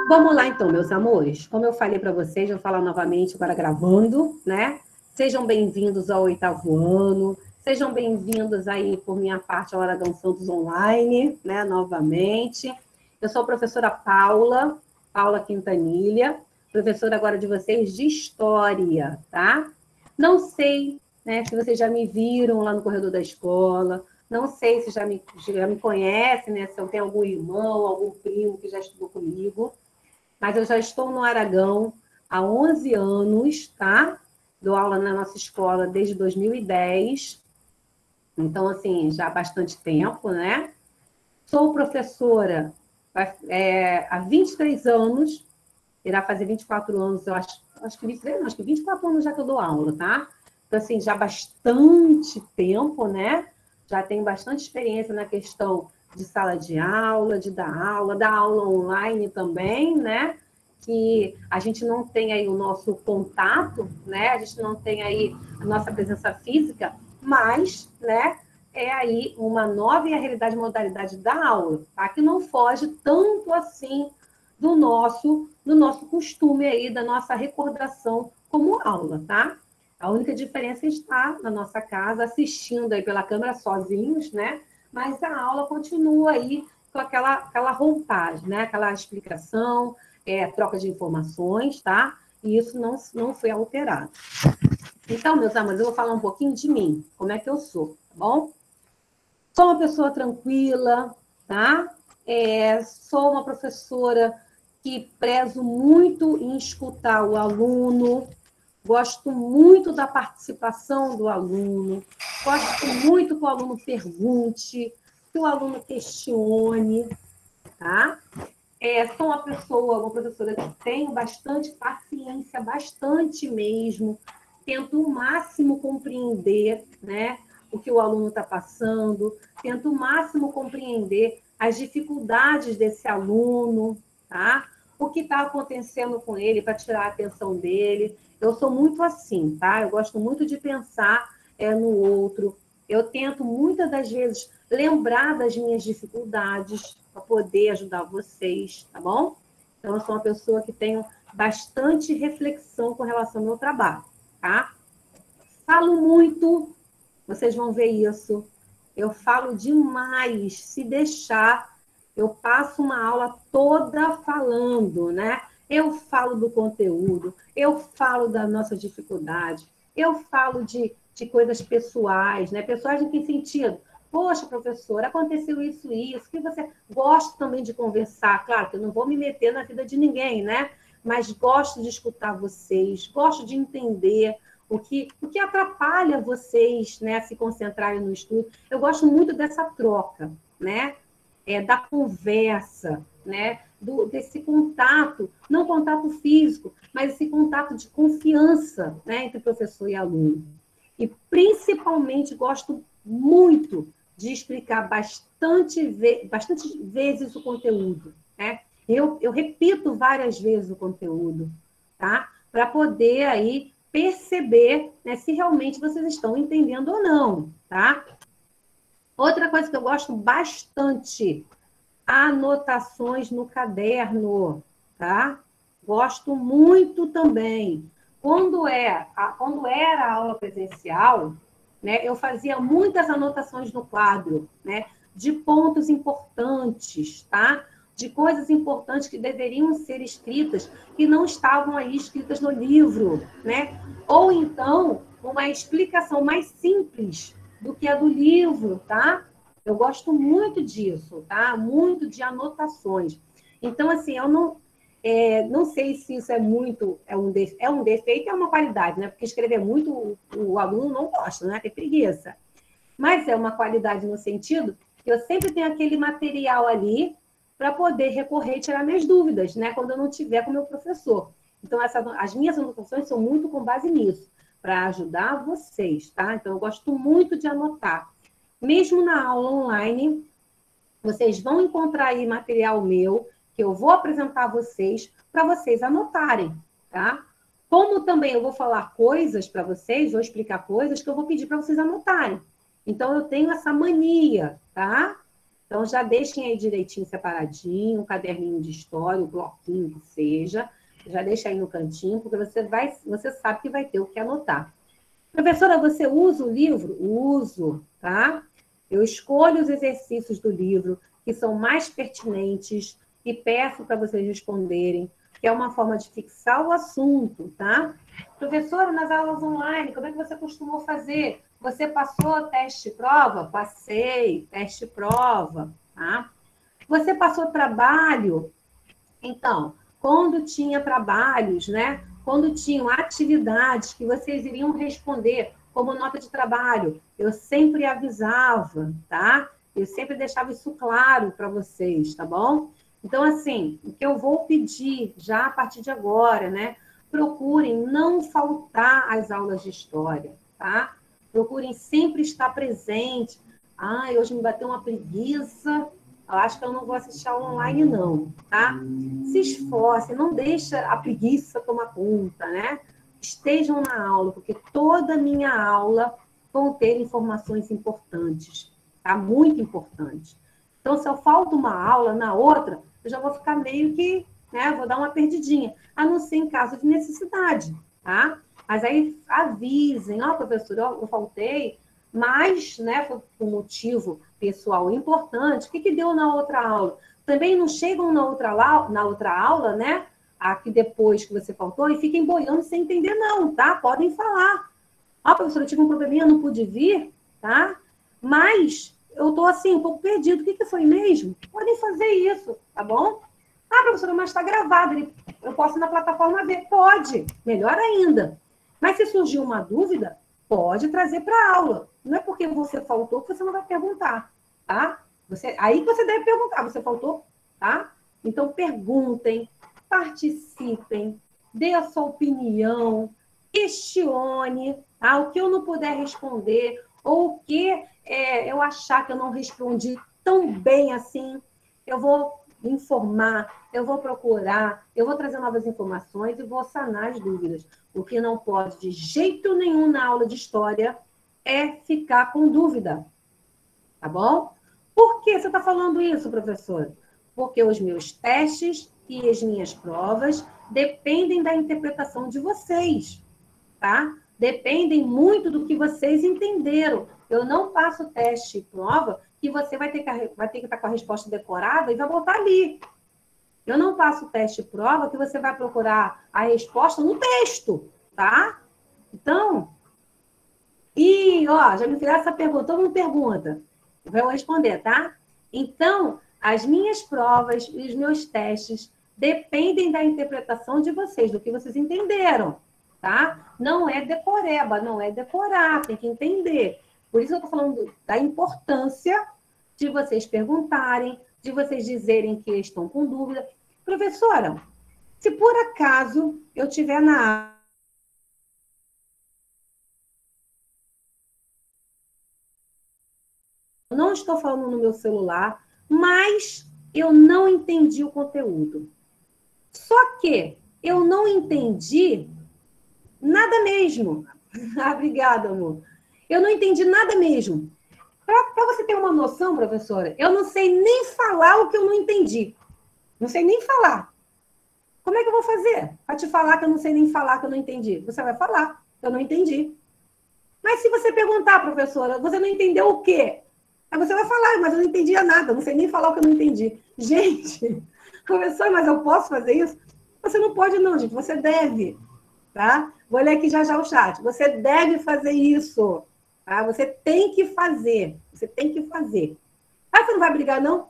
Vamos lá, então, meus amores. Como eu falei para vocês, vou falar novamente, agora gravando, né? Sejam bem-vindos ao 8º ano. Sejam bem-vindos aí, por minha parte, ao Aragão Santos Online, né? Novamente. Eu sou a professora Paula Quintanilha, professora agora de vocês de História, tá? Não sei, né, se vocês já me viram lá no corredor da escola, não sei se já me conhecem, né? Se eu tenho algum irmão, algum primo que já estudou comigo. Mas eu já estou no Aragão há 11 anos, tá? Dou aula na nossa escola desde 2010. Então, assim, já há bastante tempo, né? Sou professora há 23 anos, irá fazer 24 anos, eu acho que 23, não, acho que 24 anos já que eu dou aula, tá? Então, assim, já há bastante tempo, né? Já tenho bastante experiência na questão de sala de aula, de dar aula online também, né? Que a gente não tem aí o nosso contato, né? A gente não tem aí a nossa presença física, mas, né? É aí uma nova e a realidade modalidade da aula, tá? Que não foge tanto assim do nosso costume aí, da nossa recordação como aula, tá? A única diferença está na nossa casa, assistindo aí pela câmera sozinhos, né? Mas a aula continua aí com aquela roupagem, né? Aquela explicação, troca de informações, tá? E isso não foi alterado. Então, meus amores, eu vou falar um pouquinho de mim, como é que eu sou, tá bom? Sou uma pessoa tranquila, tá? Sou uma professora que prezo muito em escutar o aluno, gosto muito da participação do aluno, gosto muito que o aluno pergunte, que o aluno questione, tá? Sou uma professora que tenho bastante paciência, bastante mesmo, tento o máximo compreender, né, o que o aluno está passando, tento o máximo compreender as dificuldades desse aluno, tá? O que está acontecendo com ele para tirar a atenção dele. Eu sou muito assim, tá? Eu gosto muito de pensar no outro. Eu tento, muitas das vezes, lembrar das minhas dificuldades para poder ajudar vocês, tá bom? Então, eu sou uma pessoa que tenho bastante reflexão com relação ao meu trabalho, tá? Falo muito, vocês vão ver isso. Eu falo demais. Se deixar, eu passo uma aula toda falando, né? Eu falo do conteúdo, eu falo da nossa dificuldade, eu falo de coisas pessoais, né? Pessoais em que sentido? Poxa, professora, aconteceu isso, que você gosta também de conversar. Claro que eu não vou me meter na vida de ninguém, né? Mas gosto de escutar vocês, gosto de entender o que atrapalha vocês, né, a se concentrarem no estudo. Eu gosto muito dessa troca, né? Da conversa, né? Desse contato, não contato físico, mas esse contato de confiança, né, entre professor e aluno. E, principalmente, gosto muito de explicar bastante vezes o conteúdo, né? Eu repito várias vezes o conteúdo, tá? Para poder aí perceber, né, se realmente vocês estão entendendo ou não, tá? Outra coisa que eu gosto bastante, anotações no caderno, tá? Gosto muito também. Quando era a aula presencial, né, eu fazia muitas anotações no quadro, né, de pontos importantes, tá? De coisas importantes que deveriam ser escritas, que não estavam aí escritas no livro, né? Ou então, uma explicação mais simples do que a do livro, tá? Eu gosto muito disso, tá? Muito de anotações. Então, assim, eu não sei se isso é um defeito, é uma qualidade, né? Porque escrever muito o aluno não gosta, né? Tem preguiça. Mas é uma qualidade no sentido que eu sempre tenho aquele material ali para poder recorrer e tirar minhas dúvidas, né? Quando eu não tiver com o meu professor. Então, as minhas anotações são muito com base nisso, para ajudar vocês, tá? Então, eu gosto muito de anotar. Mesmo na aula online, vocês vão encontrar aí material meu, que eu vou apresentar a vocês, para vocês anotarem, tá? Como também eu vou falar coisas para vocês, vou explicar coisas que eu vou pedir para vocês anotarem. Então, eu tenho essa mania, tá? Então, já deixem aí direitinho, separadinho, um caderninho de história, um bloquinho que seja, já deixa aí no cantinho, porque você sabe que vai ter o que anotar. Professora, você usa o livro? Uso, tá? Eu escolho os exercícios do livro que são mais pertinentes e peço para vocês responderem, que é uma forma de fixar o assunto, tá? Professora, nas aulas online, como é que você costumou fazer? Você passou teste e prova? Passei, teste e prova, tá? Você passou trabalho? Então, quando tinha trabalhos, né? Quando tinham atividades que vocês iriam responder como nota de trabalho, eu sempre avisava, tá? Eu sempre deixava isso claro para vocês, tá bom? Então, assim, o que eu vou pedir já a partir de agora, né? Procurem não faltar às aulas de história, tá? Procurem sempre estar presente. Ai, hoje me bateu uma preguiça, eu acho que eu não vou assistir aula online, não, tá? Se esforcem, não deixa a preguiça tomar conta, né? Estejam na aula, porque toda a minha aula vão ter informações importantes, tá? Muito importantes. Então, se eu falto uma aula na outra, eu já vou ficar meio que, né? Vou dar uma perdidinha, a não ser em caso de necessidade, tá? Mas aí avisem, ó, professor, eu faltei, mas, né, por motivo pessoal importante, o que deu na outra aula? Também não chegam na outra aula, né? Aqui depois que você faltou, e fiquem boiando sem entender, não, tá? Podem falar. Ah, professora, eu tive um probleminha, não pude vir, tá? Mas eu tô assim, um pouco perdido. O que foi mesmo? Podem fazer isso, tá bom? Ah, professora, mas está gravado. Eu posso ir na plataforma ver? Pode. Melhor ainda. Mas se surgir uma dúvida, pode trazer para a aula. Não é porque você faltou que você não vai perguntar, tá? Aí que você deve perguntar, você faltou, tá? Então, perguntem, participem, dê a sua opinião, questione, tá? O que eu não puder responder, ou o que eu achar que eu não respondi tão bem assim, eu vou informar, eu vou procurar, eu vou trazer novas informações e vou sanar as dúvidas. O que não pode, de jeito nenhum, na aula de história, é ficar com dúvida, tá bom? Por que você está falando isso, professora? Porque os meus testes e as minhas provas dependem da interpretação de vocês, tá? Dependem muito do que vocês entenderam. Eu não passo teste e prova que você vai ter que estar com a resposta decorada e vai botar ali. Eu não passo teste e prova que você vai procurar a resposta no texto, tá? Então, ó, já me fizeram essa pergunta, todo mundo pergunta. Eu vou responder, tá? Então, as minhas provas e os meus testes dependem da interpretação de vocês, do que vocês entenderam, tá? Não é decoreba, não é decorar, tem que entender. Por isso eu estou falando da importância de vocês perguntarem, de vocês dizerem que estão com dúvida. Professora, se por acaso eu estiver na não estou falando no meu celular, mas eu não entendi o conteúdo. Só que eu não entendi nada mesmo. Ah, obrigada, amor. Eu não entendi nada mesmo. Para você ter uma noção, professora, eu não sei nem falar o que eu não entendi. Não sei nem falar. Como é que eu vou fazer para te falar que eu não sei nem falar que eu não entendi? Você vai falar, eu não entendi. Mas se você perguntar, professora, você não entendeu o quê? Aí você vai falar, mas eu não entendia nada, não sei nem falar o que eu não entendi. Gente, professor, mas eu posso fazer isso? Você não pode não, gente, você deve, tá? Vou ler aqui já já o chat. Você deve fazer isso, tá? Você tem que fazer, você tem que fazer. Ah, você não vai brigar, não?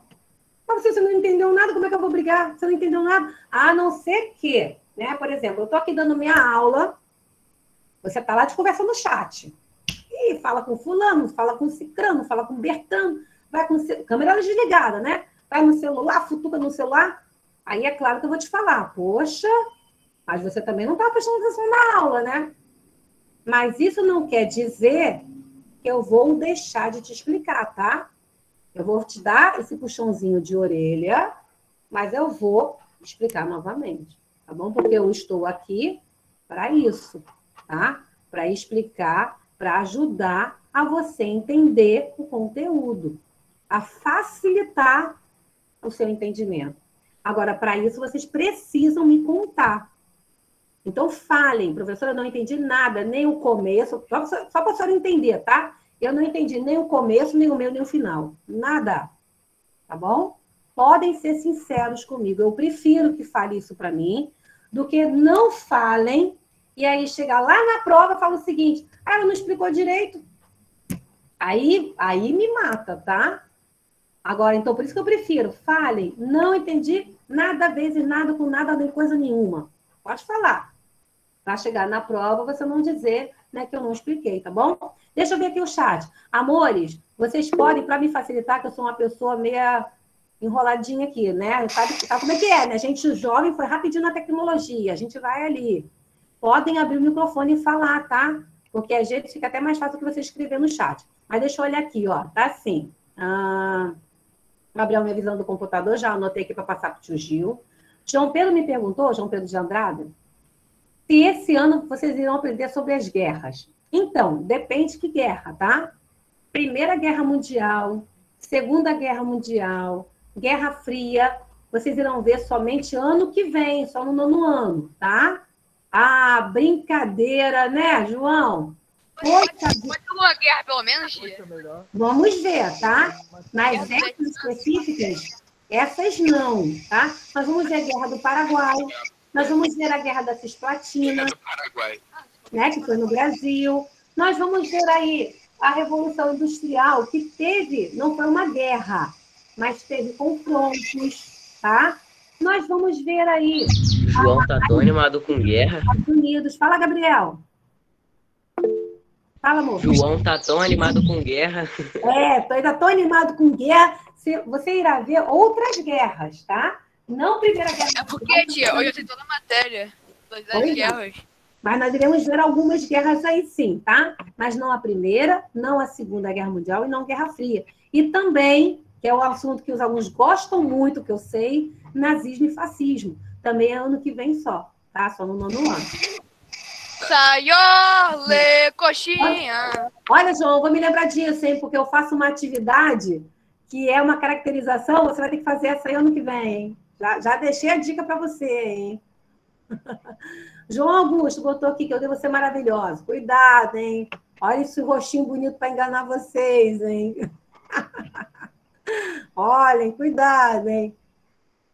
Mas você não entendeu nada, como é que eu vou brigar? Você não entendeu nada? A não ser que, né, por exemplo, eu tô aqui dando minha aula, você tá lá de conversa no chat. E fala com fulano, fala com cicrano, fala com bertano, vai com câmera desligada, né? Vai no celular, futuca no celular. Aí é claro que eu vou te falar, poxa, mas você também não está prestando atenção na aula, né? Mas isso não quer dizer que eu vou deixar de te explicar, tá? Eu vou te dar esse puxãozinho de orelha, mas eu vou explicar novamente, tá bom? Porque eu estou aqui para isso, tá? Para explicar, para ajudar a você entender o conteúdo. a facilitar o seu entendimento. Agora, para isso, vocês precisam me contar. Então, falem, professora, eu não entendi nada, nem o começo, só para a senhora entender, tá? Eu não entendi nem o começo, nem o meio, nem o final. Nada. Tá bom? Podem ser sinceros comigo. Eu prefiro que fale isso para mim do que não falem e aí chegar lá na prova e falar o seguinte: ah, ela não explicou direito. Aí me mata, tá? Agora, então, por isso que eu prefiro. Falem, não entendi nada vezes nada com nada nem coisa nenhuma. Pode falar. Para chegar na prova, você não dizer, né, que eu não expliquei, tá bom? Deixa eu ver aqui o chat. Amores, vocês podem, para me facilitar, que eu sou uma pessoa meia enroladinha aqui, né? Sabe como é que é, né? A gente jovem foi rapidinho na tecnologia, a gente vai ali. Podem abrir o microfone e falar, tá? Porque às vezes fica até mais fácil que você escrever no chat. Mas deixa eu olhar aqui, ó. Tá assim. Gabriel, minha visão do computador, já anotei aqui para passar para o tio Gil. João Pedro me perguntou, João Pedro de Andrade, se esse ano vocês irão aprender sobre as guerras. Então, depende de que guerra, tá? Primeira Guerra Mundial, Segunda Guerra Mundial, Guerra Fria, vocês irão ver somente ano que vem, só no nono ano, tá? Ah, brincadeira, né, João? Pode uma guerra, pelo menos? Vamos ver, tá? Nas épocas específicas, essas não, tá? Nós vamos ver a Guerra do Paraguai, nós vamos ver a Guerra da Cisplatina, né, que foi no Brasil. Nós vamos ver aí a Revolução Industrial, que teve, não foi uma guerra, mas teve confrontos, tá? Nós vamos ver aí... João tá tão animado com guerra. Estados Unidos. Fala, Gabriel. Fala, amor. João tá tão animado com guerra. Ainda tô animado com guerra. Você irá ver outras guerras, tá? Não Primeira Guerra Mundial. É porque, tia, hoje eu tenho toda a matéria das guerras. Mas nós iremos ver algumas guerras aí sim, tá? Mas não a Primeira, não a Segunda Guerra Mundial e não a Guerra Fria. E também, que é o assunto que os alunos gostam muito, que eu sei, nazismo e fascismo. Também é ano que vem só, tá? Só no nono ano. Saiô, lê, coxinha. Olha, João, vou me lembrar disso, hein? Porque eu faço uma atividade que é uma caracterização, você vai ter que fazer essa aí ano que vem, hein? Já deixei a dica para você, hein? João Augusto botou aqui que eu devo ser maravilhosa. Cuidado, hein? Olha esse rostinho bonito para enganar vocês, hein? Olhem, cuidado, hein?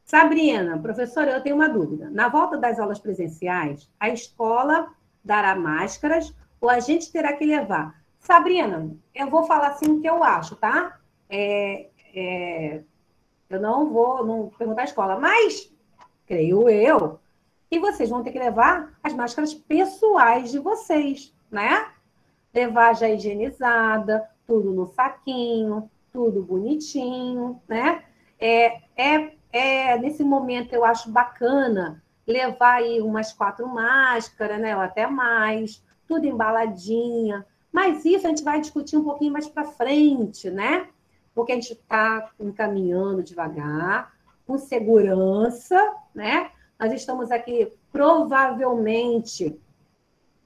Sabrina, professora, eu tenho uma dúvida. Na volta das aulas presenciais, a escola dará máscaras ou a gente terá que levar? Sabrina, eu vou falar assim o que eu acho, tá? Eu não vou perguntar à escola, mas creio eu que vocês vão ter que levar as máscaras pessoais de vocês, né? Levar já higienizada, tudo no saquinho, tudo bonitinho, né? Nesse momento eu acho bacana levar aí umas 4 máscaras, né? Ou até mais, tudo embaladinha. Mas isso a gente vai discutir um pouquinho mais para frente, né? Porque a gente está encaminhando devagar, com segurança, né? Nós estamos aqui, provavelmente,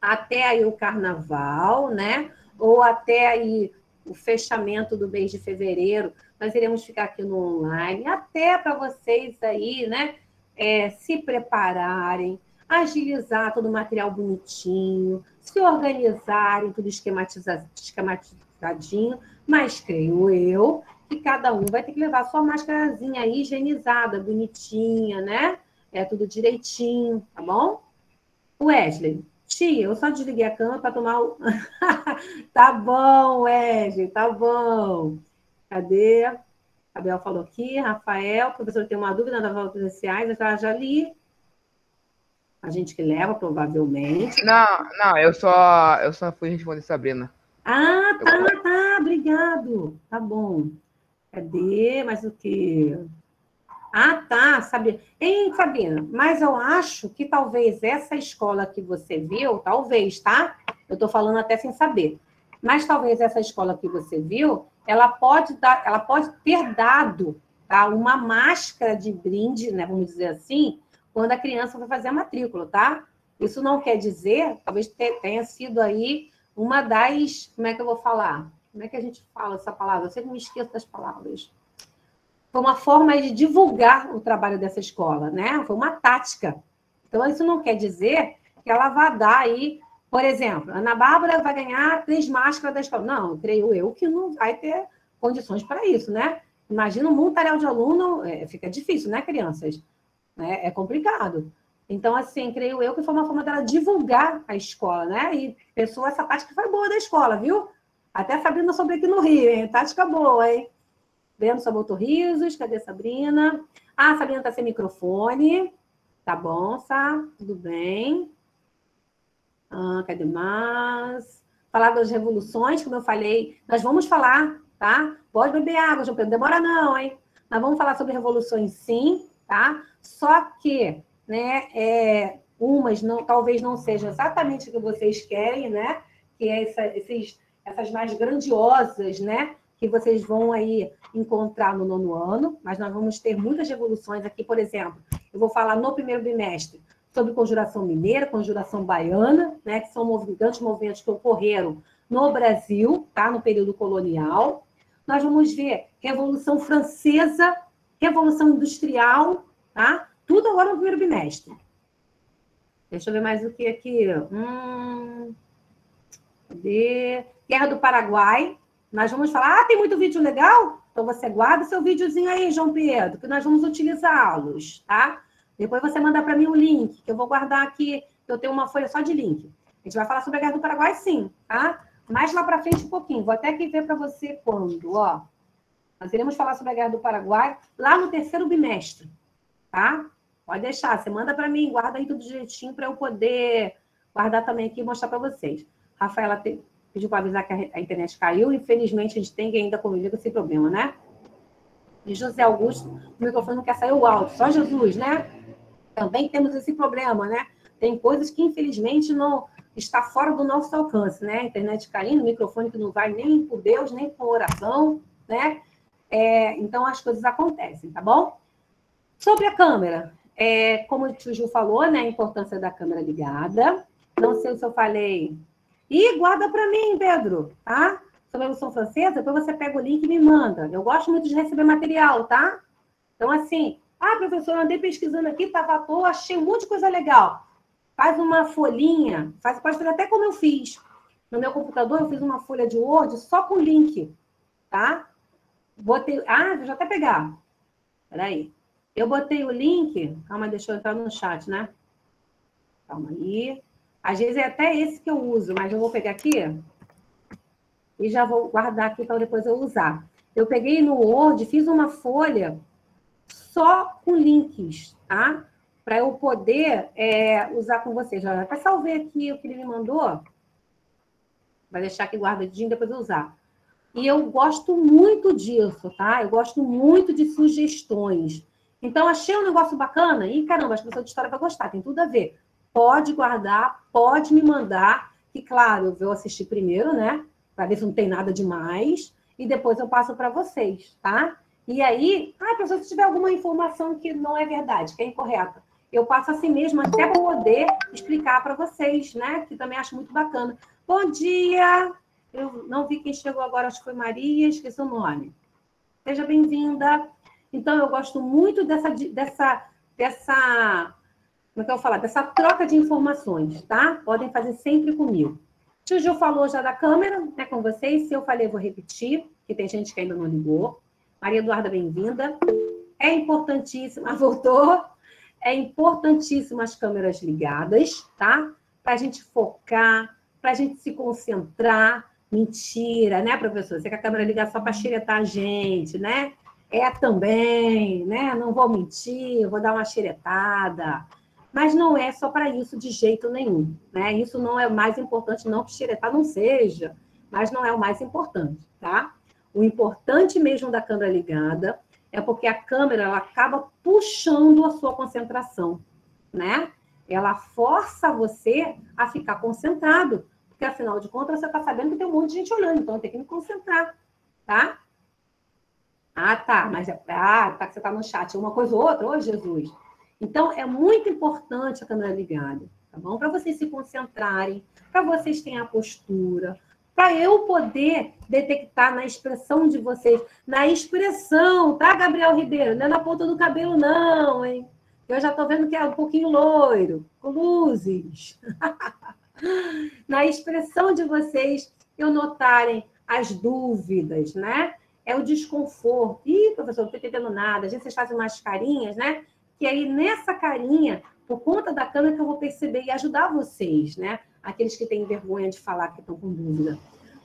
até aí o carnaval, né? Ou até aí o fechamento do mês de fevereiro. Nós iremos ficar aqui no online, até para vocês aí, né? Se prepararem, agilizar todo o material bonitinho, se organizarem, tudo esquematizadinho, mas creio eu que cada um vai ter que levar sua máscarazinha aí higienizada, bonitinha, né? Tudo direitinho, tá bom? Wesley, tia, eu só desliguei a câmera para tomar o... Tá bom, Wesley, tá bom. Cadê? Gabriel falou aqui, Rafael, professor tem uma dúvida nas aulas presenciais, eu já li. A gente que leva, provavelmente. Não, eu só fui responder Sabrina. Ah, tá, obrigado. Tá bom. Cadê? Mas o quê? Ah, tá, Sabrina. Hein, Sabrina, mas eu acho que talvez essa escola que você viu, talvez, tá? Eu tô falando até sem saber. Mas talvez essa escola que você viu, ela pode ter dado, tá, uma máscara de brinde, né, vamos dizer assim, quando a criança vai fazer a matrícula, tá? Isso não quer dizer, talvez tenha sido aí uma das, como é que eu vou falar? Como é que a gente fala essa palavra? Eu sempre me esqueço das palavras. Foi uma forma de divulgar o trabalho dessa escola, né? Foi uma tática. Então, isso não quer dizer que ela vai dar aí, por exemplo, a Ana Bárbara vai ganhar 3 máscaras da escola. Não, creio eu que não vai ter condições para isso, né? Imagina um montaréu de aluno, fica difícil, né, crianças? É complicado. Então, assim, creio eu que foi uma forma dela divulgar a escola, né? E pessoa, essa tática foi boa da escola, viu? Até a Sabrina soube aqui no Rio, hein? Tática boa, hein? Vendo só botou risos. Cadê a Sabrina? Ah, a Sabrina tá sem microfone. Tá bom, Sá? Tudo bem. Cadê mais? Falar das revoluções, como eu falei. Nós vamos falar, tá? Pode beber água, João Pedro. Não demora não, hein? Nós vamos falar sobre revoluções, sim, tá? Só que, né, umas não, talvez não sejam exatamente o que vocês querem, né? Que é essas mais grandiosas, né? Que vocês vão aí encontrar no 9º ano, mas nós vamos ter muitas revoluções aqui, por exemplo, eu vou falar no primeiro bimestre sobre conjuração mineira, conjuração baiana, né, que são grandes movimentos que ocorreram no Brasil, tá, no período colonial. Nós vamos ver Revolução Francesa, Revolução Industrial, tá? Tudo agora no primeiro bimestre. Deixa eu ver mais o que aqui. Cadê? Guerra do Paraguai. Nós vamos falar, tem muito vídeo legal? Então você guarda seu videozinho aí, João Pedro, que nós vamos utilizá-los, tá? Depois você manda para mim o link, que eu vou guardar aqui, que eu tenho uma folha só de link. A gente vai falar sobre a Guerra do Paraguai, sim, tá? Mais lá para frente um pouquinho. Vou até aqui ver para você quando, ó. Nós iremos falar sobre a Guerra do Paraguai lá no 3º bimestre, tá? Pode deixar, você manda para mim, guarda aí tudo direitinho para eu poder guardar também aqui e mostrar para vocês. Rafaela pediu para avisar que a internet caiu. Infelizmente, a gente tem que ainda conviver com esse problema, né? E José Augusto, o microfone não quer sair o áudio. Só Jesus, né? Também temos esse problema, né? Tem coisas que, infelizmente, não está fora do nosso alcance, né? A internet caindo, o microfone que não vai nem por Deus, nem com oração, né? Então, as coisas acontecem, tá bom? Sobre a câmera, como o tio Gil falou, né? A importância da câmera ligada. Não sei se eu falei... E guarda para mim, Pedro, tá? Sobre a Revolução Francesa, depois você pega o link e me manda. Eu gosto muito de receber material, tá? Então, assim, professora, andei pesquisando aqui, estava à toa, achei um monte de coisa legal. Faz uma folhinha, pode fazer até como eu fiz. No meu computador, eu fiz uma folha de Word só com link, tá? Deixa eu até pegar. Peraí. Eu botei o link... Calma, deixa eu entrar no chat, né? Calma aí. Às vezes é até esse que eu uso, mas eu vou pegar aqui e já vou guardar aqui para depois eu usar. Eu peguei no Word, fiz uma folha só com links, tá? Para eu poder usar com vocês. Já até salvei aqui o que ele me mandou. Vai deixar aqui guardadinho, depois eu usar. E eu gosto muito disso, tá? Eu gosto muito de sugestões. Então, achei um negócio bacana. E, caramba, as pessoas de história vão gostar, tem tudo a ver. Pode guardar, pode me mandar, que, claro, eu vou assistir primeiro, né? Para ver se não tem nada demais, e depois eu passo para vocês, tá? E aí, professor, se tiver alguma informação que não é verdade, que é incorreta, eu passo assim mesmo, até para poder explicar para vocês, né? Que também acho muito bacana. Bom dia! Eu não vi quem chegou agora, acho que foi Maria, esqueci o nome. Seja bem-vinda. Então, eu gosto muito dessa como é que eu vou falar? Dessa troca de informações, tá? Podem fazer sempre comigo. O tio Gil falou já da câmera, né, com vocês. Se eu falei, eu vou repetir, que tem gente que ainda não ligou. Maria Eduarda, bem-vinda. É importantíssimo, voltou. É importantíssimo as câmeras ligadas, tá? Para a gente focar, para a gente se concentrar. Mentira, né, professor? Você quer a câmera ligada só para xeretar a gente, né? Também, né? Não vou mentir, vou dar uma xeretada. Mas não é só para isso de jeito nenhum, né? Isso não é o mais importante, não que xeretar não seja, mas não é o mais importante, tá? O importante mesmo da câmera ligada é porque a câmera ela acaba puxando a sua concentração, né? Ela força você a ficar concentrado, porque afinal de contas você está sabendo que tem um monte de gente olhando, então tem que me concentrar, tá? Tá, mas tá que você está no chat, uma coisa ou outra, ô Jesus. Então, é muito importante a câmera ligada, tá bom? Para vocês se concentrarem, para vocês terem a postura, para eu poder detectar na expressão de vocês. Na expressão, tá, Gabriel Ribeiro? Não é na ponta do cabelo, não, hein? Eu já estou vendo que é um pouquinho loiro, com luzes. Na expressão de vocês, eu notarem as dúvidas, né? É o desconforto. Ih, professor, não estou entendendo nada. Às vezes vocês fazem umas carinhas, né? Que aí, nessa carinha, por conta da câmera, que eu vou perceber e ajudar vocês, né? Aqueles que têm vergonha de falar, que estão com dúvida.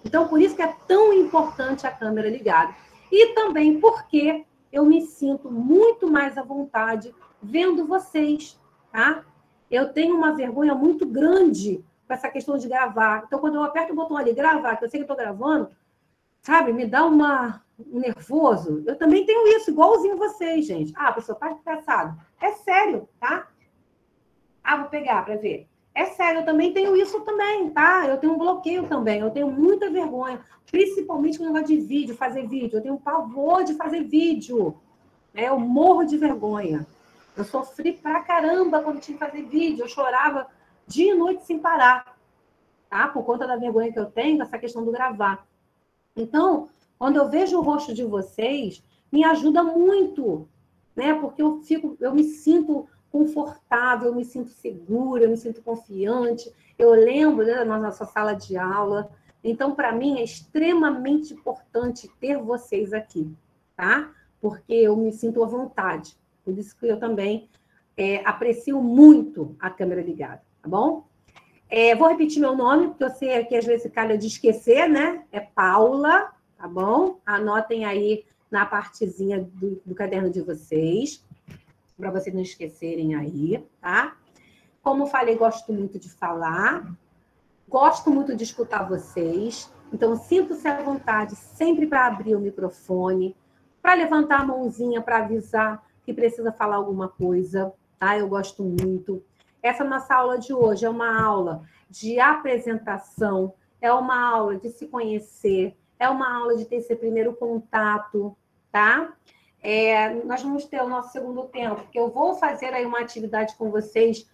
Então, por isso que é tão importante a câmera ligada. E também porque eu me sinto muito mais à vontade vendo vocês, tá? Eu tenho uma vergonha muito grande com essa questão de gravar. Então, quando eu aperto o botão ali, gravar, que eu sei que eu estou gravando, sabe, me dá um nervoso. Eu também tenho isso, igualzinho vocês, gente. Ah, pessoa, para de engraçado. É sério, tá? Ah, vou pegar para ver. É sério, eu também tenho isso também, tá? Eu tenho um bloqueio também, eu tenho muita vergonha, principalmente com o negócio de vídeo, fazer vídeo. Eu tenho um pavor de fazer vídeo, né? Eu morro de vergonha. Eu sofri pra caramba quando tinha que fazer vídeo, eu chorava dia e noite sem parar, tá? Por conta da vergonha que eu tenho, essa questão do gravar. Então, quando eu vejo o rosto de vocês, me ajuda muito, né? Porque eu me sinto confortável, eu me sinto segura, eu me sinto confiante. Eu lembro, né, da nossa sala de aula. Então, para mim, é extremamente importante ter vocês aqui, tá? Porque eu me sinto à vontade. Por isso que eu também aprecio muito a câmera ligada, tá bom? Vou repetir meu nome, porque eu sei que às vezes calha de esquecer, né? É Paula, tá bom? Anotem aí na partezinha do caderno de vocês, para vocês não esquecerem aí, tá? Como falei, gosto muito de falar, gosto muito de escutar vocês, então sinto-se à vontade sempre para abrir o microfone, para levantar a mãozinha para avisar que precisa falar alguma coisa, tá? Eu gosto muito. Essa nossa aula de hoje é uma aula de apresentação, é uma aula de se conhecer, é uma aula de ter esse primeiro contato, tá? Nós vamos ter o nosso segundo tempo, que eu vou fazer aí uma atividade com vocês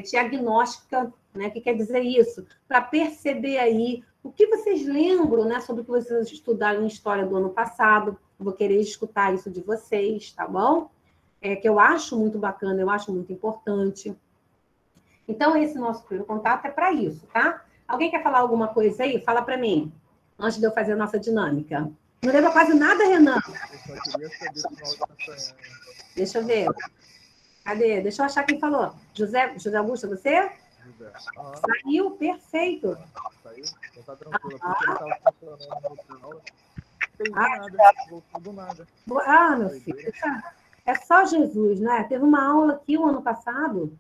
diagnóstica, né? O que quer dizer isso? Para perceber aí o que vocês lembram, né, sobre o que vocês estudaram em história do ano passado. Eu vou querer escutar isso de vocês, tá bom? Que eu acho muito bacana, eu acho muito importante. Então, esse nosso primeiro contato é para isso, tá? Alguém quer falar alguma coisa aí? Fala para mim, antes de eu fazer a nossa dinâmica. Não lembra quase nada, Renan? Eu só queria saber se o áudio tá saindo. Deixa eu ver. Cadê? Deixa eu achar quem falou. José Augusto, você? José. Saiu, perfeito. Saiu? Então tá tranquilo, porque ele tava funcionando no outro aula. Fez do nada, voltou do nada. Ah, meu filho, é só Jesus, né? Teve uma aula aqui o ano passado,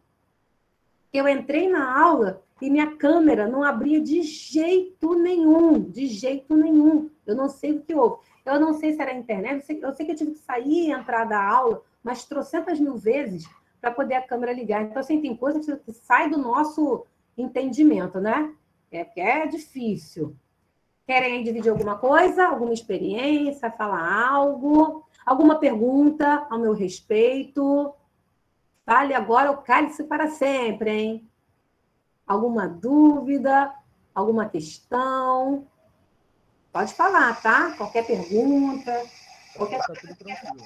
que eu entrei na aula e minha câmera não abria de jeito nenhum, de jeito nenhum. Eu não sei o que houve. Eu não sei se era a internet, eu sei que eu tive que sair e entrar da aula, mas trocentas mil vezes para poder a câmera ligar. Então, assim, tem coisa que sai do nosso entendimento, né? Porque é difícil. Querem dividir alguma coisa, alguma experiência, falar algo, alguma pergunta ao meu respeito? Fale agora ou cale-se para sempre, hein? Alguma dúvida? Alguma questão? Pode falar, tá? Qualquer pergunta. Tá tudo tranquilo.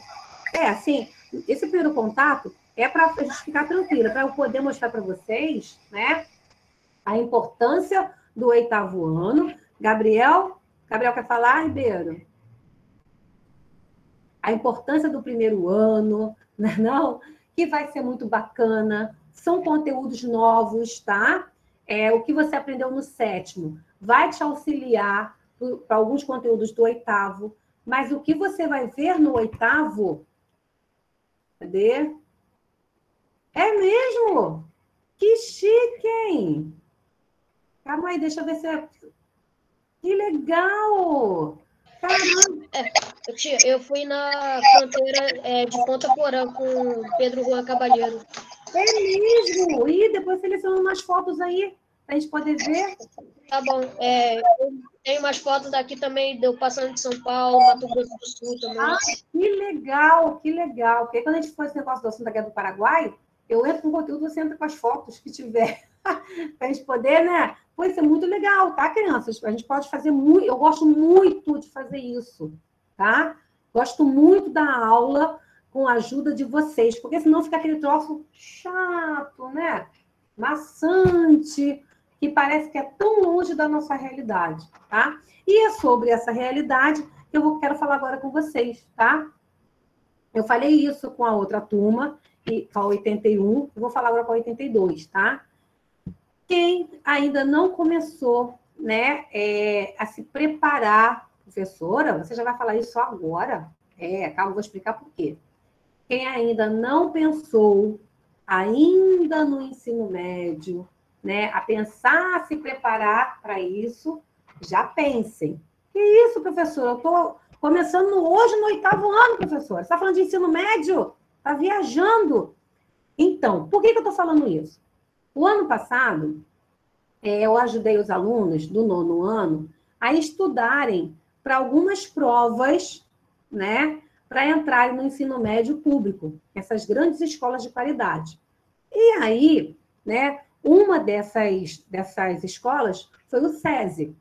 Assim, esse primeiro contato é para a gente ficar tranquila, para eu poder mostrar para vocês, né, a importância do 8º ano. Gabriel quer falar, Ribeiro? A importância do primeiro ano, né, não? Que vai ser muito bacana. São conteúdos novos, tá? O que você aprendeu no 7º vai te auxiliar para alguns conteúdos do 8º, mas o que você vai ver no 8º, cadê? É mesmo? Que chique, hein? Calma aí, deixa eu ver se é... Que legal! Caramba! Eu fui na fronteira de Ponta Porã com Pedro Juan Cavalheiro. É mesmo? E depois seleciona umas fotos aí, para a gente poder ver. Tá bom. Eu tenho umas fotos daqui também, deu passando de São Paulo, Mato Grosso do Sul também. Ah, que legal, que legal. Porque quando a gente for esse negócio do assunto da Guerra do Paraguai, eu entro com conteúdo, você entra com as fotos que tiver. Para a gente poder, né, Pode ser muito legal, tá, crianças? A gente pode fazer muito, eu gosto muito de fazer isso, tá? Gosto muito da aula com a ajuda de vocês, porque senão fica aquele troço chato, né? Maçante, que parece que é tão longe da nossa realidade, tá? E é sobre essa realidade que quero falar agora com vocês, tá? Eu falei isso com a outra turma, com a 81, eu vou falar agora com a 82, tá? Quem ainda não começou, né, a se preparar, professora, você já vai falar isso agora? Calma, eu vou explicar por quê. Quem ainda não pensou, ainda no ensino médio, né, a pensar, a se preparar para isso, já pensem. Que isso, professora? Eu estou começando hoje no 8º ano, professora. Você está falando de ensino médio? Está viajando? Então, por que eu estou falando isso? O ano passado, eu ajudei os alunos do 9º ano a estudarem para algumas provas, né, para entrarem no ensino médio público, essas grandes escolas de qualidade. E aí, né, uma dessas escolas foi o SESI.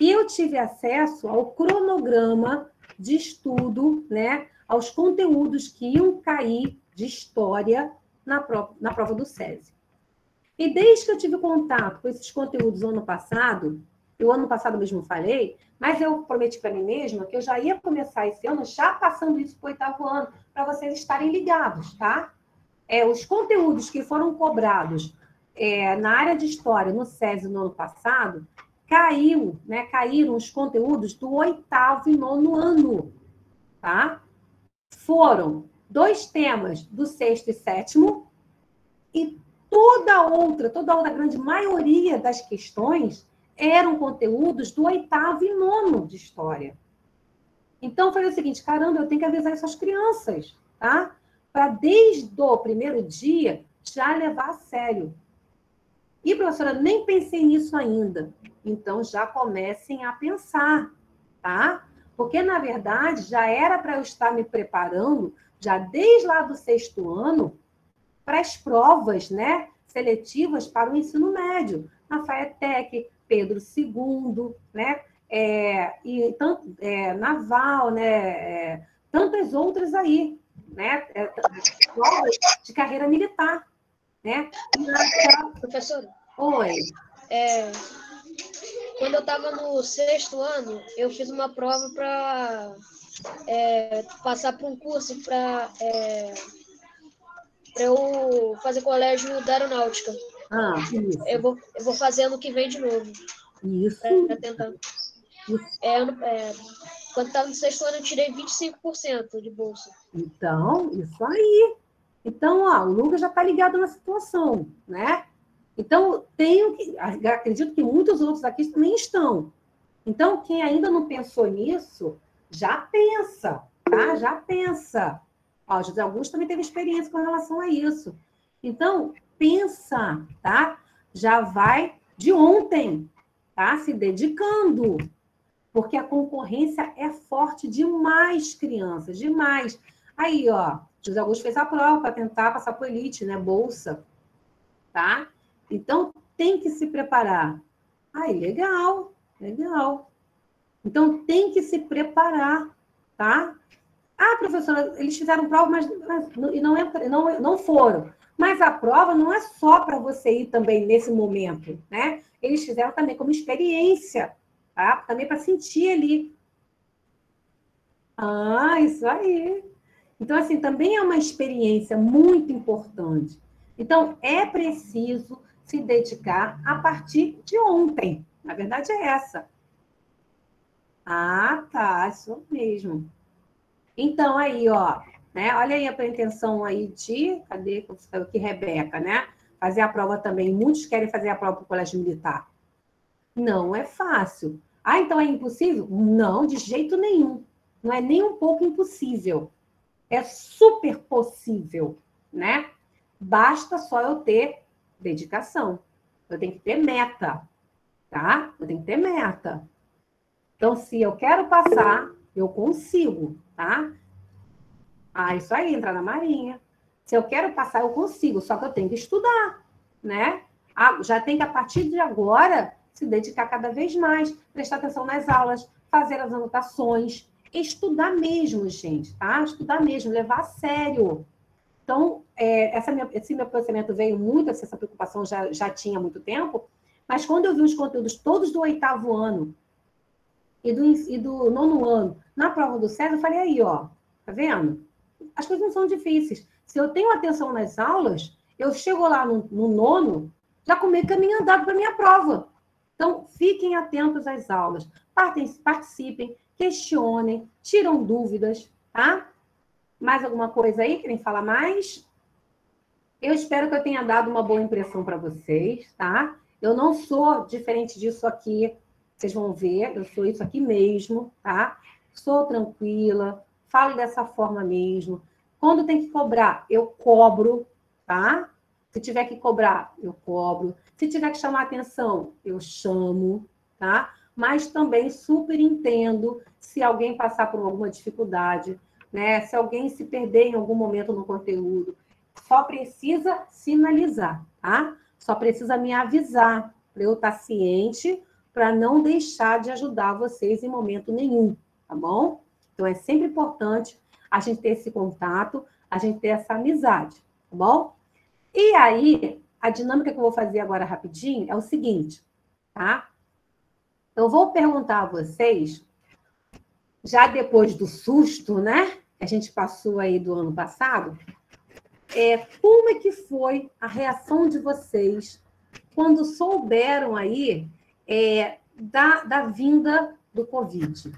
E eu tive acesso ao cronograma de estudo, né, aos conteúdos que iam cair de história na prova do SESI. E desde que eu tive contato com esses conteúdos ano passado, eu ano passado mesmo falei, mas eu prometi para mim mesma que eu já ia começar esse ano já passando isso para o 8º ano, para vocês estarem ligados, tá? Os conteúdos que foram cobrados na área de história no SESI no ano passado, caíram os conteúdos do 8º e 9º ano, tá? Foram 2 temas do 6º e 7º e toda a outra grande maioria das questões eram conteúdos do 8º e 9º de história. Então, eu falei o seguinte, caramba, eu tenho que avisar essas crianças, tá? Para desde o primeiro dia já levar a sério. E, professora, nem pensei nisso ainda. Então, já comecem a pensar, tá? Porque, na verdade, já era para eu estar me preparando, já desde lá do 6º ano, para as provas, né, seletivas para o ensino médio. Na FAETEC, Pedro II, né? E tanto, Naval, né? Tantas outras aí, né? Provas de carreira militar, né? Professora? Oi. Quando eu estava no 6º ano, eu fiz uma prova para passar por um curso para eu fazer colégio da aeronáutica. Isso. Eu vou fazer ano que vem de novo. Isso. Para tentar. Quando estava no 6º ano, eu tirei 25% de bolsa. Então, isso aí. Então, o Lucas já está ligado na situação, né? Então, acredito que muitos outros aqui também estão. Então, quem ainda não pensou nisso, já pensa, tá? Já pensa. O José Augusto também teve experiência com relação a isso. Então, pensa, tá? Já vai de ontem, tá? Se dedicando. Porque a concorrência é forte demais, crianças, demais. Aí, José Augusto fez a prova para tentar passar para o Elite, né? Bolsa, tá? Então, tem que se preparar. Legal, legal. Então, tem que se preparar, tá? Professora, eles fizeram prova, mas não foram. Mas a prova não é só para você ir também nesse momento, né? Eles fizeram também como experiência, tá? Também para sentir ali. Isso aí. Então, assim, também é uma experiência muito importante. Então, é preciso se dedicar a partir de ontem. Na verdade, é essa. Tá, isso mesmo. Então, aí, né? Olha aí a pretensão aí de... Cadê que Rebeca, né? Fazer a prova também. Muitos querem fazer a prova para o colégio militar. Não é fácil. Então é impossível? Não, de jeito nenhum. Não é nem um pouco impossível. É super possível, né? Basta só eu ter dedicação. Eu tenho que ter meta, tá? Eu tenho que ter meta. Então, se eu quero passar, eu consigo, tá? Isso aí, entrar na Marinha. Se eu quero passar, eu consigo, só que eu tenho que estudar, né? Já tem que, a partir de agora, se dedicar cada vez mais, prestar atenção nas aulas, fazer as anotações, estudar mesmo, gente, tá? Estudar mesmo, levar a sério. Então, esse meu pensamento veio muito, essa preocupação já tinha há muito tempo, mas quando eu vi os conteúdos todos do 8º ano e do 9º ano na prova do César, eu falei, aí, ó, tá vendo? As coisas não são difíceis. Se eu tenho atenção nas aulas, eu chego lá no 9º, já com meio caminho andado para a minha prova. Então, fiquem atentos às aulas, participem, questionem, tiram dúvidas, tá? Mais alguma coisa aí? Querem falar mais? Eu espero que eu tenha dado uma boa impressão para vocês, tá? Eu não sou diferente disso aqui, vocês vão ver, eu sou isso aqui mesmo, tá? Sou tranquila, falo dessa forma mesmo. Quando tem que cobrar, eu cobro, tá? Se tiver que cobrar, eu cobro. Se tiver que chamar atenção, eu chamo, tá? Mas também super entendo se alguém passar por alguma dificuldade, né? Se alguém se perder em algum momento no conteúdo, só precisa sinalizar, tá? Só precisa me avisar para eu estar ciente, para não deixar de ajudar vocês em momento nenhum, tá bom? Então, é sempre importante a gente ter esse contato, a gente ter essa amizade, tá bom? E aí, a dinâmica que eu vou fazer agora rapidinho é o seguinte, tá? Eu vou perguntar a vocês, já depois do susto, né? Que a gente passou aí do ano passado, como é que foi a reação de vocês quando souberam aí da vinda do Covid?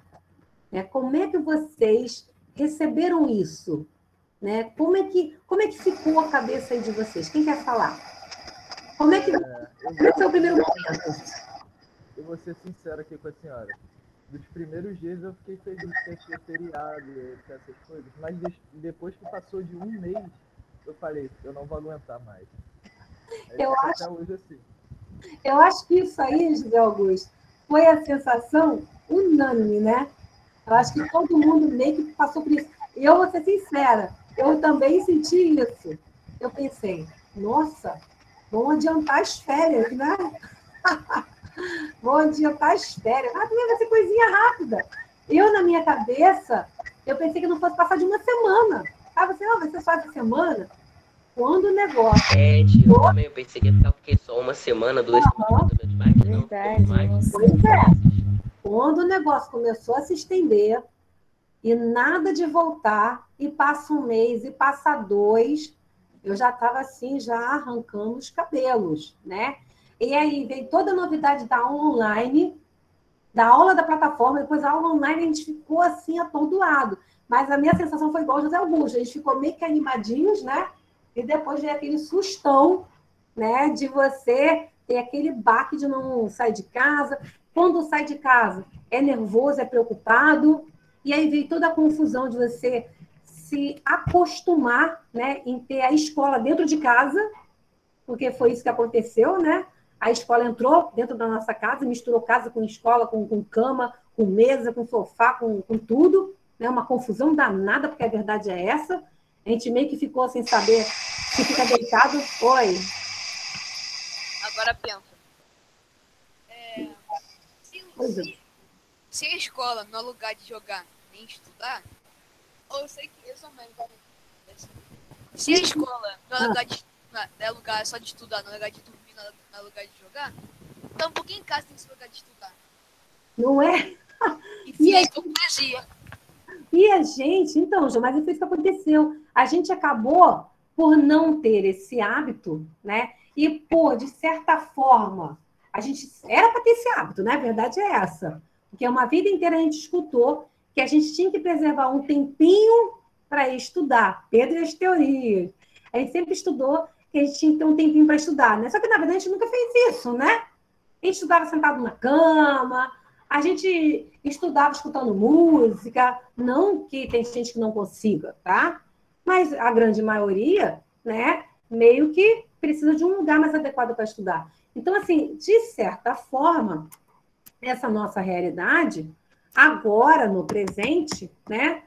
Como é que vocês receberam isso? Né? Como é que ficou a cabeça aí de vocês? Quem quer falar? Como é que foi o primeiro momento? Eu vou ser sincero aqui com a senhora. Dos primeiros dias eu fiquei feliz que ia ser feriado, que essas coisas, mas depois que passou de um mês, eu falei, eu não vou aguentar mais. Até hoje assim. Eu acho que isso aí, José Augusto, foi a sensação unânime, né? Eu acho que todo mundo meio que passou por isso. E eu vou ser sincera, eu também senti isso. Eu pensei, nossa, vão adiantar as férias, né? Vão adiantar as férias. Também vai ser coisinha rápida. Eu, na minha cabeça, eu pensei que não fosse passar de uma semana. Sabe assim, vai ser só essa semana. Quando o negócio... Eu também eu pensei que ia ficar porque só uma semana, 2 semanas, mas não, mais. Pois é. Quando o negócio começou a se estender, e nada de voltar, e passa um mês, e passa 2, eu já estava assim, já arrancando os cabelos, né? E aí veio toda a novidade da aula online, da aula da plataforma, depois a aula online a gente ficou assim atordoado. Mas a minha sensação foi igual ao José Augusto, a gente ficou meio que animadinhos, né? E depois veio aquele sustão, né? De você ter aquele baque de não sair de casa. Quando sai de casa, é nervoso, é preocupado. E aí veio toda a confusão de você se acostumar, né, em ter a escola dentro de casa, porque foi isso que aconteceu, né? A escola entrou dentro da nossa casa, misturou casa com escola, com cama, com mesa, com sofá, com tudo. Né? Uma confusão danada, porque a verdade é essa. A gente meio que ficou sem saber se fica deitado. Oi. Agora pensa. Se a escola não é lugar de jogar nem estudar, ou eu sei que eu sou mesmo. Se a escola não é lugar de é lugar só de estudar, não é lugar de dormir, não é lugar de jogar, então por que em casa tem que ser lugar de estudar? Não é? E é hipocrisia. E a gente, então, João, mas foi isso que aconteceu. A gente acabou por não ter esse hábito, né? E por, de certa forma, a gente era para ter esse hábito, né? A verdade é essa. Porque uma vida inteira a gente escutou que a gente tinha que preservar um tempinho para estudar. Pedro e as teorias. A gente sempre estudou que a gente tinha que ter um tempinho para estudar, né? Só que, na verdade, a gente nunca fez isso, né? A gente estudava sentado na cama, a gente estudava escutando música, não que tem gente que não consiga, tá? Mas a grande maioria, né, meio que precisa de um lugar mais adequado para estudar. Então, assim, de certa forma, essa nossa realidade, agora, no presente, né,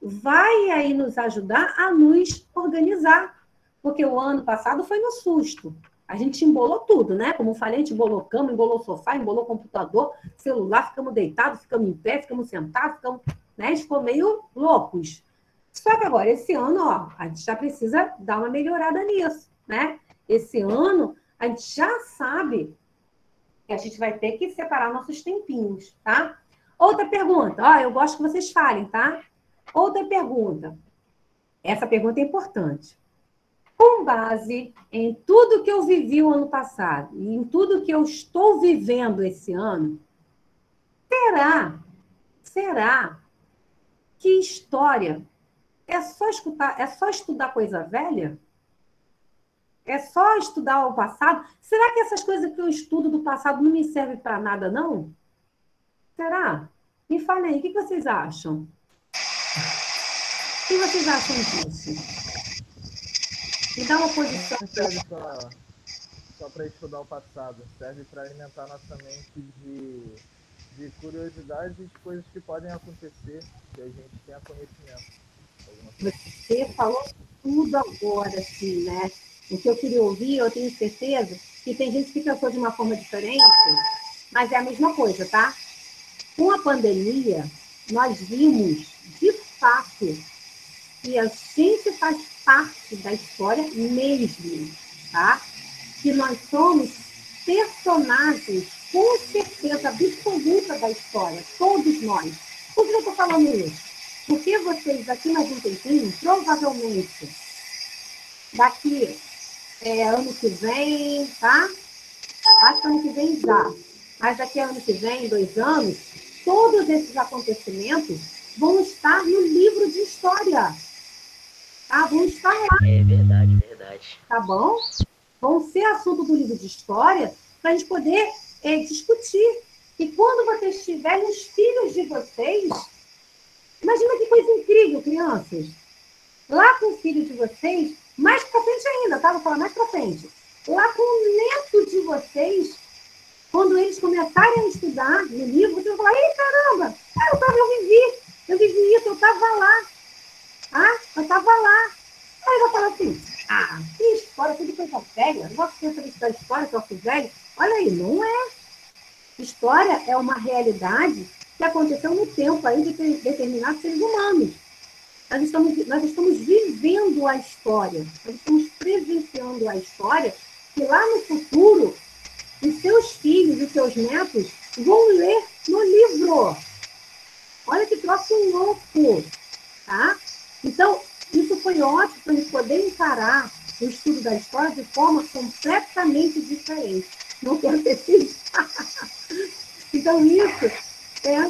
vai aí nos ajudar a nos organizar. Porque o ano passado foi no susto. A gente embolou tudo, né? Como eu falei, a gente embolou cama, embolou sofá, embolou computador, celular, ficamos deitados, ficamos em pé, ficamos sentados, ficamos, né? A gente ficou meio loucos. Só que agora, esse ano, ó, a gente já precisa dar uma melhorada nisso, né? Esse ano, a gente já sabe que a gente vai ter que separar nossos tempinhos, tá? Outra pergunta, ó, eu gosto que vocês falem, tá? Outra pergunta. Essa pergunta é importante. Com base em tudo que eu vivi o ano passado e em tudo que eu estou vivendo esse ano, será que história é só estudar coisa velha? É só estudar o passado? Será que essas coisas que eu estudo do passado não me servem para nada, não? Será? Me falem aí, o que vocês acham? O que vocês acham disso? Me dá uma posição. Não serve só para estudar o passado, serve para alimentar nossa mente de curiosidades e de coisas que podem acontecer, que a gente tenha conhecimento. Você falou tudo agora, assim, né? O que eu queria ouvir, eu tenho certeza que tem gente que pensou de uma forma diferente, mas é a mesma coisa, tá? Com a pandemia, nós vimos, de fato, que a gente faz parte da história mesmo, tá? Que nós somos personagens, com certeza absoluta da história, todos nós. Por que eu estou falando isso? Porque vocês, aqui mais um tempinho, provavelmente, daqui ano que vem, tá? Acho que ano que vem já. Mas daqui a ano que vem, 2 anos, todos esses acontecimentos vão estar no livro de história. Tá? Vão estar lá. É verdade, verdade. Tá bom? Vão ser assunto do livro de história para a gente poder discutir. E quando vocês tiverem os filhos de vocês, imagina que coisa incrível, crianças. Lá com o filho de vocês, mais para frente ainda, tá? Vou falar mais para frente. Lá com o neto de vocês, quando eles começarem a estudar no livro, vocês vão falar, ei, caramba, eu vivi isso, eu estava lá. Ah, eu estava lá. Aí eu vou falar assim, que história, tudo coisa velha. Não gosto de pensar da história, troço velho. Olha aí, não é. História é uma realidade que aconteceu no tempo aí de determinados seres humanos. Nós estamos vivendo a história, nós estamos presenciando a história que lá no futuro os seus filhos e os seus netos vão ler no livro. Olha que troço louco, tá? Então, isso foi ótimo para a gente poder encarar o estudo da história de forma completamente diferente. Não quero ter filhos. Então, isso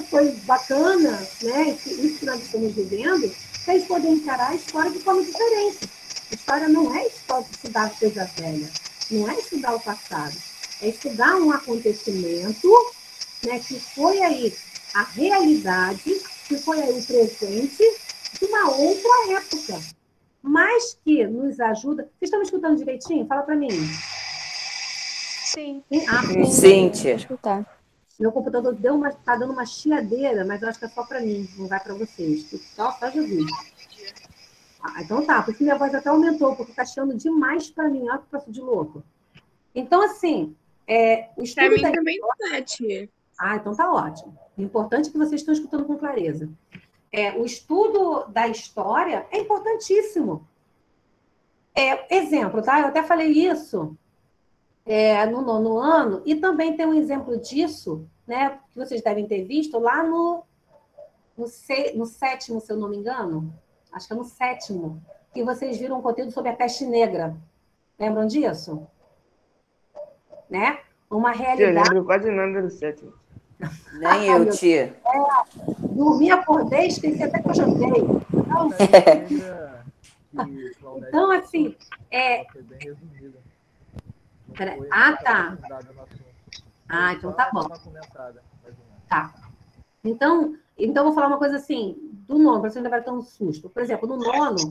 foi bacana, né? Isso que nós estamos vivendo, para a gente poder encarar a história de forma diferente. A história não é estudar coisa velha, não é estudar o passado, é estudar um acontecimento, né, que foi aí a realidade, que foi aí o presente de uma outra época, mas que nos ajuda. Vocês estão me escutando direitinho? Fala para mim. Sim. Sim, tia. Meu computador tá dando uma chiadeira, mas eu acho que é só para mim, não vai para vocês. Só Jesus. Então tá, por isso minha voz até aumentou, porque tá chiando demais para mim, olha que passo de louco. Então, assim, o estudo... Para mim também tá, tia. Então tá ótimo. O importante é que vocês estão escutando com clareza. O estudo da história é importantíssimo. Exemplo, tá? Eu até falei isso no 9º ano, e também tem um exemplo disso, né, que vocês devem ter visto lá no 7º, se eu não me engano. Acho que é no 7º, que vocês viram um conteúdo sobre a peste negra. Lembram disso? Né? Uma realidade... Eu lembro quase nada do 7º. Nem eu, tia. Dormi, acordei, esqueci até que eu jantei. Então, assim... Foi bem resumida. Tá. Então tá bom. Tá. Então eu vou falar uma coisa assim, do 9º, para vocês não levarem tão susto. Por exemplo, no 9º,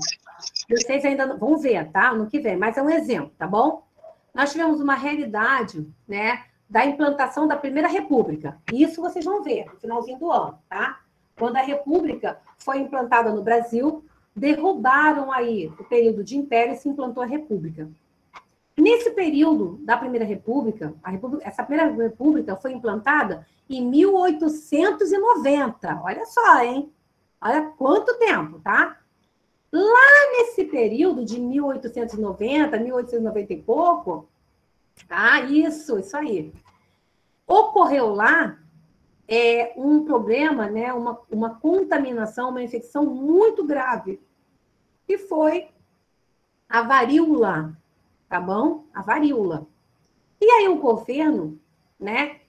vocês ainda não vão ver, tá? No que vem, mas é um exemplo, tá bom? Nós tivemos uma realidade, né, da implantação da Primeira República. Isso vocês vão ver no finalzinho do ano, tá? Quando a República foi implantada no Brasil, derrubaram aí o período de império e se implantou a República. Nesse período da Primeira República, essa Primeira República foi implantada em 1890. Olha só, hein? Olha quanto tempo, tá? Lá nesse período de 1890, 1890 e pouco, isso aí. Ocorreu lá um problema, né, uma contaminação, uma infecção muito grave, que foi a varíola, tá bom? A varíola. E aí o governo, né,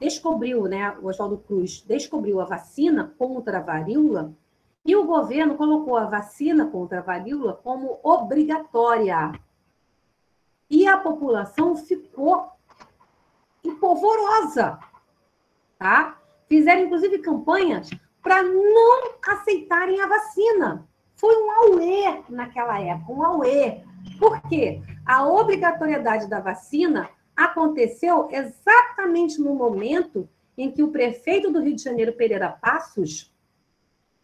descobriu, né, o Oswaldo Cruz descobriu a vacina contra a varíola, e o governo colocou a vacina contra a varíola como obrigatória. E a população ficou empolvorosa, tá? Fizeram, inclusive, campanhas para não aceitarem a vacina. Foi um auê naquela época, um auê. Por quê? A obrigatoriedade da vacina aconteceu exatamente no momento em que o prefeito do Rio de Janeiro, Pereira Passos,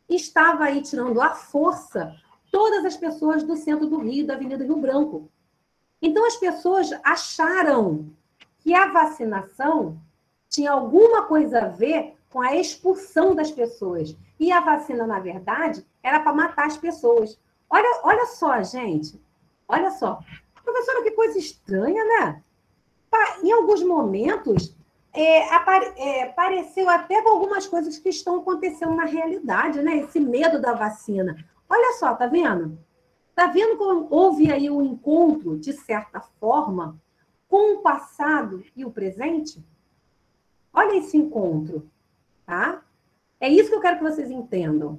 estava aí tirando à força todas as pessoas do centro do Rio, da Avenida Rio Branco. Então, as pessoas acharam que a vacinação tinha alguma coisa a ver com a expulsão das pessoas. E a vacina, na verdade, era para matar as pessoas. Olha só, gente. Olha só. Professora, que coisa estranha, né? Em alguns momentos, pareceu até com algumas coisas que estão acontecendo na realidade, né? Esse medo da vacina. Olha só, tá vendo? Tá vendo como houve aí um encontro, de certa forma, com o passado e o presente? Olha esse encontro, tá? É isso que eu quero que vocês entendam.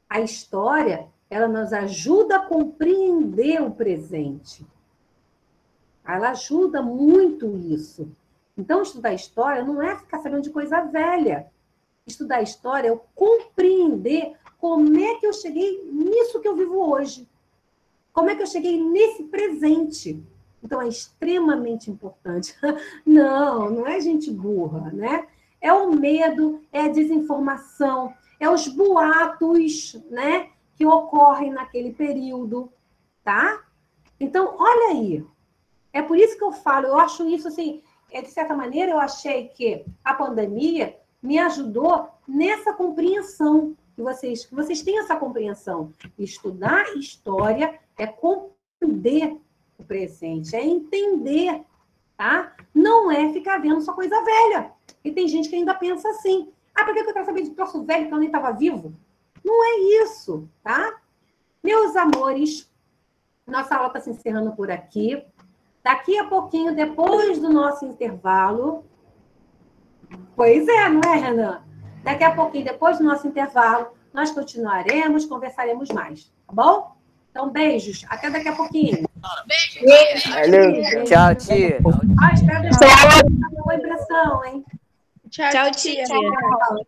A história, ela nos ajuda a compreender o presente. Ela ajuda muito isso. Então, estudar história não é ficar sabendo de coisa velha. Estudar história é compreender como é que eu cheguei nisso que eu vivo hoje. Como é que eu cheguei nesse presente. Então, é extremamente importante. Não é gente burra, né? É o medo, é a desinformação, é os boatos, né, que ocorrem naquele período, tá? Então, olha aí. É por isso que eu falo, eu acho isso assim, de certa maneira, eu achei que a pandemia me ajudou nessa compreensão, que vocês têm essa compreensão. Estudar história é compreender o presente, é entender, tá? Não é ficar vendo só coisa velha. E tem gente que ainda pensa assim, por que eu quero saber de troço velho que eu nem estava vivo? Não é isso, tá? Meus amores, nossa aula está se encerrando por aqui. Daqui a pouquinho, depois do nosso intervalo... Pois é, não é, Renan? Daqui a pouquinho, depois do nosso intervalo, nós continuaremos, conversaremos mais, tá bom? Então, beijos. Até daqui a pouquinho. Valeu. Tchau, tia. Espero deixar uma boa impressão, hein? Tchau, tia. Tchau.